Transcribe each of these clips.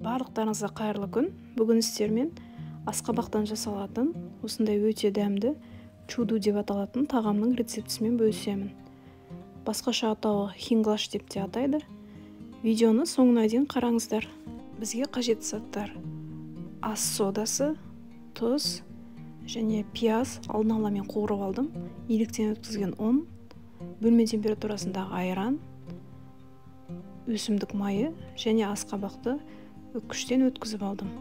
Барлықтарыңызға қайырлы күн. Бүгін сіздермен асқабақтан жасалатын, осындай өте дәмді чуду деп аталатын тағамның рецептісімен бөлісемін. Басқаша атауы хинглаш деп те атайды. Видеоны соңына дейін қараңыздар. Бізге қажетті заттар: ас содасы, тұз және пияз алдын ала мен қуырып алдым, електен өткізген ұн, бөлме температурасындағы айран, өсімдік майы және асқабақты үккіштен өткізіп алдым.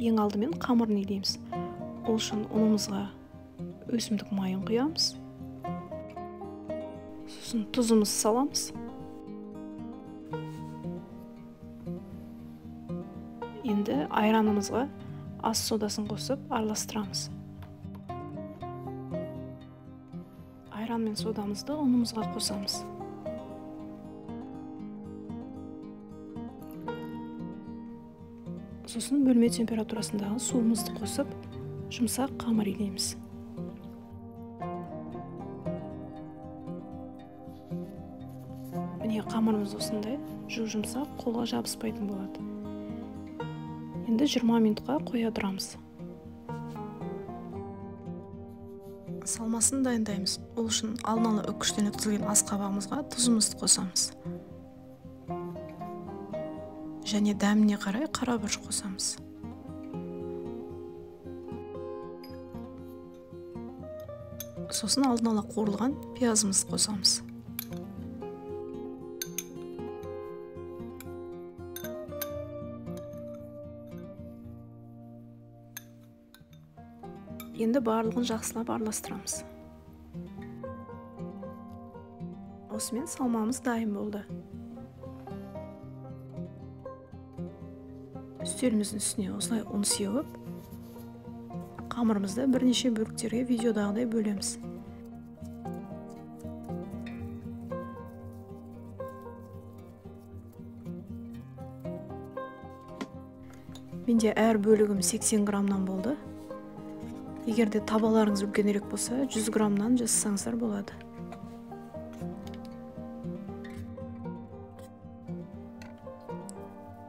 Ең алдымен қамырын илейміз. Ол үшін ұнымызға өсімдік майын құямыз. Сосын тұзымызды саламыз. Енді айранымызға ас содасын қосып араластырамыз. Айран мен содамызды ұнымызға қосамыз. Сосын бөлме температурасындағы суымызды қосып, жұмсақ қамыр илейміз. Міне қамырымыз осындай жұмсақ, қолға жабыспайтын болады. Енді 20 минутқа қоя тұрамыз. Салмасын дайындаймыз. Ол үшін алдын ала үккіштен өткізілген асқабағымызға тұзымызды қосамыз. Және дәміне қарай қарабұрыш қосамыз. Сосын алдын ала қуырылған пиязымызды қосамыз. Енді барлығын жақсылап араластырамыз. Осымен салмамыз дайын болды. Үстеліміздің үстіне осылай ұн сеуіп, қамырымызды бірнеше бөліктерге видеодағыдай бөлеміз. Менде әр бөлігім 80 граммнан болды. Егерде табаларыңыз үлкенірек болса, 100 граммнан жасасаңыздар болады.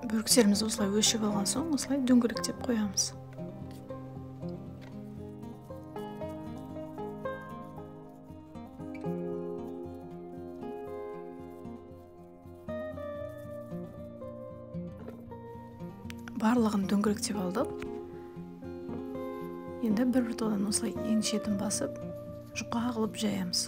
Бөліктерімізді осылай өлшеп алған соң, осылай дөңгелектеп қоямыз. Барлығын дөңгелектеп алдық. Енді бір тодан осылай ең шетін басып, жұқа қылып жаямыз.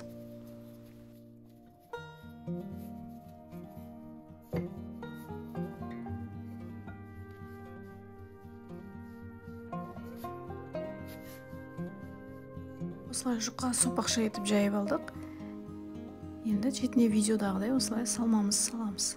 Осылай жұқа сопақша етіп жайып алдық. Енді шетіне видеодағыдай осылай салмамызды саламыз.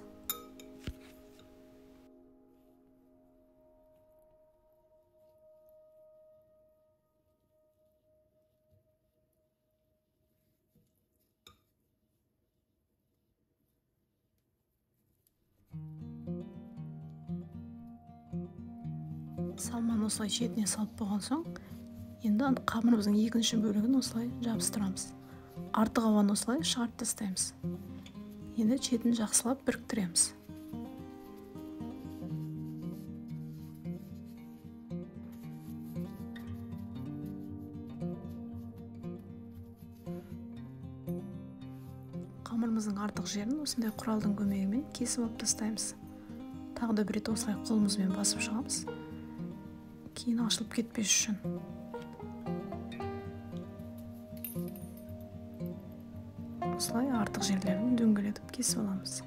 Салманы осылай шетіне салып болған соң, енді қамырымыздың екінші бөлігін осылай жабыстырамыз. Артық ауаны осылай шығарып тастаймыз. Енді шетін жақсылап біріктіреміз. Қамырымыздың артық жерін осындай құралдың көмегімен кесіп алып тастаймыз. Тағы да бір рет осылай қолымызбен басып шығамыз. Кейін ашылып кетпес үшін. Осылай артық жерлерін дөңгелетіп кесіп аламыз.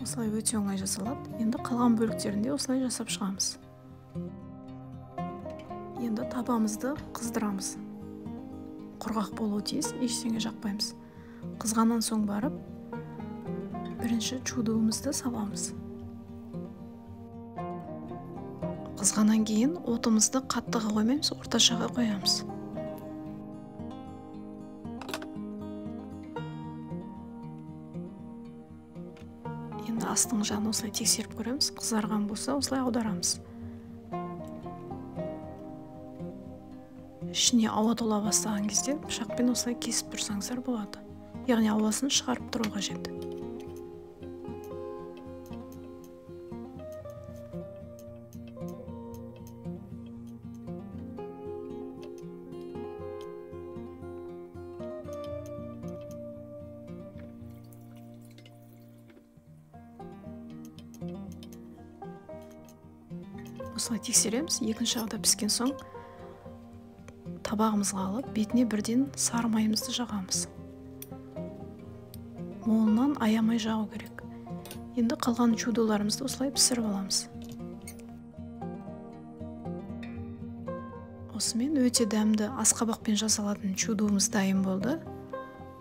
Осылай өте оңай жасалады. Енді қалған бөліктерінде осылай жасап шығамыз. Енді табамызды қыздырамыз. Құрғақ болуы тиіс, ештеңе жақпаймыз. Қызғаннан соң барып, бірінші чудуымызды саламыз. Қызғаннан кейін отымызды қаттыға қоймаймыз, орташаға қоямыз. Енді астың жағын осылай тексеріп көреміз. Қызарған болса, осылай аударамыз. Ішіне ауа тола бастаған кезде пышақпен осылай кесіп тұрсаңыздар болады. Яғни ауасын шығарып тұру қажет. Осылай тексереміз. Екінші жағда піскен соң табағымызға алып, бетіне бірден сары майымызды жағамыз. Молынан аямай жағу керек. Енді қалған чудоларымызды осылай пісіріп аламыз. Осымен өте дәмді асқабақпен жасалатын чудоумыз дайын болды.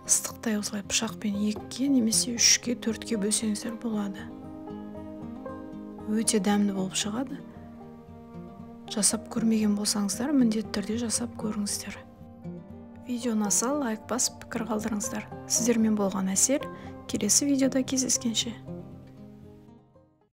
Ыстықтай осылай пышақпен 2-ке немесе 3-ке 4-ке бөлсеңіздер болады. Өте дәмді болып шығады. Жасап көрмеген болсаңыздар, міндетті түрде жасап көріңіздер. Видео ұнаса лайк басып пікір қалдырыңыздар. Сіздермен болған Әсел, келесі видеода кездескенше.